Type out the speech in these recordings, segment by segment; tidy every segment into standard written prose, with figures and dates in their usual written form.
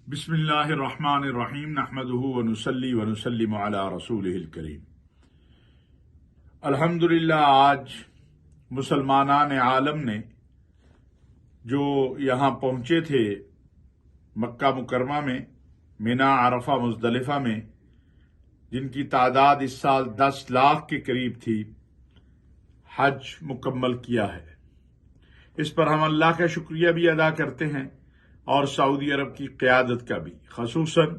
بسم اللہ الرحمن الرحیم نحمدہ ونصلی ونسلم علی رسولہ الکریم۔ الحمدللہ آج مسلمانان عالم نے جو یہاں پہنچے تھے مکہ مکرمہ میں، مینا، عرفہ، مزدلفہ میں، جن کی تعداد اس سال 10 لاکھ کے قریب تھی، حج مکمل کیا ہے۔ اس پر ہم اللہ کا شکریہ بھی ادا کرتے ہیں اور سعودی عرب کی قیادت کا بھی، خصوصاً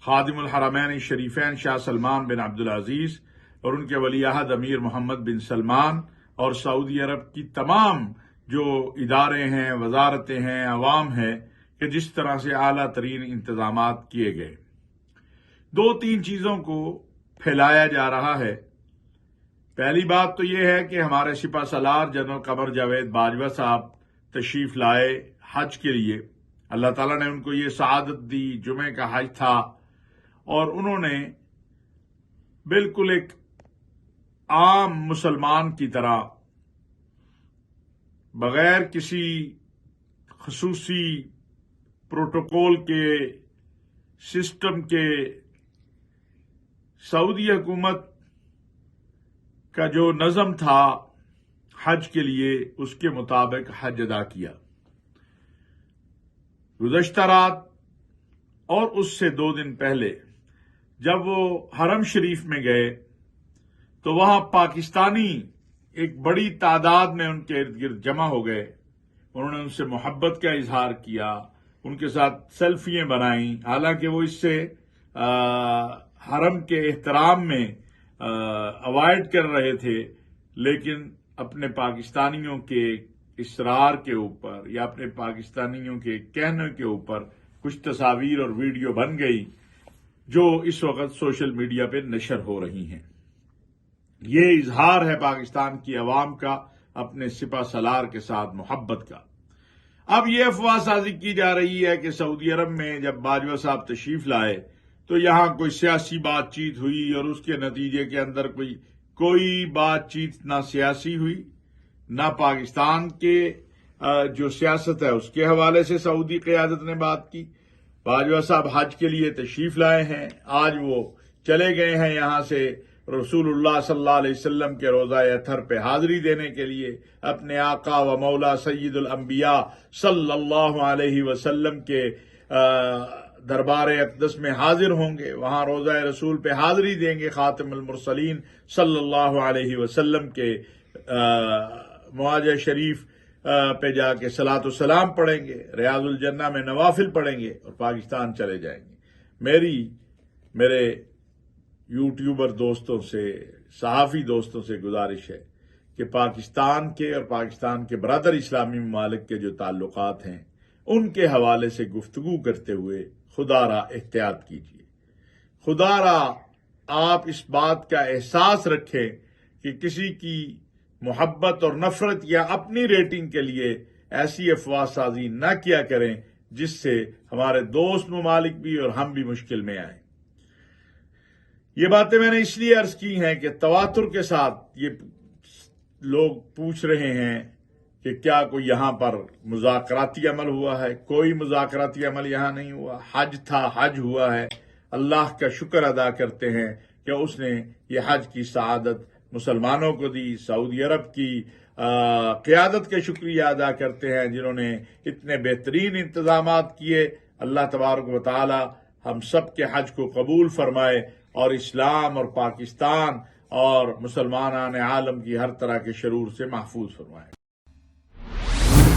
خادم الحرمین شریفین شاہ سلمان بن عبدالعزیز اور ان کے ولی عہد امیر محمد بن سلمان اور سعودی عرب کی تمام جو ادارے ہیں، وزارتیں ہیں، عوام ہے، کہ جس طرح سے اعلیٰ ترین انتظامات کیے گئے۔ 2-3 چیزوں کو پھیلایا جا رہا ہے۔ پہلی بات تو یہ ہے کہ ہمارے سپہ سالار جنرل قمر جاوید باجوہ صاحب تشریف لائے حج کے لیے۔ اللہ تعالیٰ نے ان کو یہ سعادت دی، جمعے کا حج تھا، اور انہوں نے بالکل ایک عام مسلمان کی طرح بغیر کسی خصوصی پروٹوکول کے، سسٹم کے، سعودی حکومت کا جو نظم تھا حج کے لیے اس کے مطابق حج ادا کیا۔ گزشتہ رات اور اس سے 2 دن پہلے جب وہ حرم شریف میں گئے تو وہاں پاکستانی ایک بڑی تعداد میں ان کے ارد گرد جمع ہو گئے۔ انہوں نے ان سے محبت کا اظہار کیا، ان کے ساتھ سیلفیاں بنائیں، حالانکہ وہ اس سے حرم کے احترام میں اوائڈ کر رہے تھے، لیکن اپنے پاکستانیوں کے اصرار کے اوپر یا اپنے پاکستانیوں کے کہنے کے اوپر کچھ تصاویر اور ویڈیو بن گئی جو اس وقت سوشل میڈیا پہ نشر ہو رہی ہیں۔ یہ اظہار ہے پاکستان کی عوام کا اپنے سپہ سالار کے ساتھ محبت کا۔ اب یہ افواہ سازی کی جا رہی ہے کہ سعودی عرب میں جب باجوہ صاحب تشریف لائے تو یہاں کوئی سیاسی بات چیت ہوئی اور اس کے نتیجے کے اندر کوئی بات چیت نہ سیاسی ہوئی، نہ پاکستان کے جو سیاست ہے اس کے حوالے سے سعودی قیادت نے بات کی۔ باجوہ صاحب حج کے لیے تشریف لائے ہیں، آج وہ چلے گئے ہیں یہاں سے رسول اللہ صلی اللہ علیہ وسلم کے روضہ اطہر پہ حاضری دینے کے لیے، اپنے آقا و مولا سید الانبیاء صلی اللہ علیہ وسلم کے دربار اقدس میں حاضر ہوں گے، وہاں روضہ رسول پہ حاضری دیں گے، خاتم المرسلین صلی اللہ علیہ وسلم کے معاجہ شریف پہ جا کے صلاۃ و سلام پڑھیں گے، ریاض الجنہ میں نوافل پڑھیں گے اور پاکستان چلے جائیں گے۔ میرے یوٹیوبر دوستوں سے، صحافی دوستوں سے گزارش ہے کہ پاکستان کے اور پاکستان کے برادر اسلامی ممالک کے جو تعلقات ہیں ان کے حوالے سے گفتگو کرتے ہوئے خدا را احتیاط کیجیے۔ خدا را آپ اس بات کا احساس رکھیں کہ کسی کی محبت اور نفرت یا اپنی ریٹنگ کے لیے ایسی افواہ سازی نہ کیا کریں جس سے ہمارے دوست ممالک بھی اور ہم بھی مشکل میں آئیں۔ یہ باتیں میں نے اس لیے عرض کی ہیں کہ تواتر کے ساتھ یہ لوگ پوچھ رہے ہیں کہ کیا کوئی یہاں پر مذاکراتی عمل ہوا ہے۔ کوئی مذاکراتی عمل یہاں نہیں ہوا، حج تھا، حج ہوا ہے۔ اللہ کا شکر ادا کرتے ہیں کہ اس نے یہ حج کی سعادت مسلمانوں کو دی۔ سعودی عرب کی قیادت کا شکریہ ادا کرتے ہیں جنہوں نے اتنے بہترین انتظامات کیے۔ اللہ تبارک و تعالی ہم سب کے حج کو قبول فرمائے اور اسلام اور پاکستان اور مسلمانان عالم کی ہر طرح کے شرور سے محفوظ فرمائے۔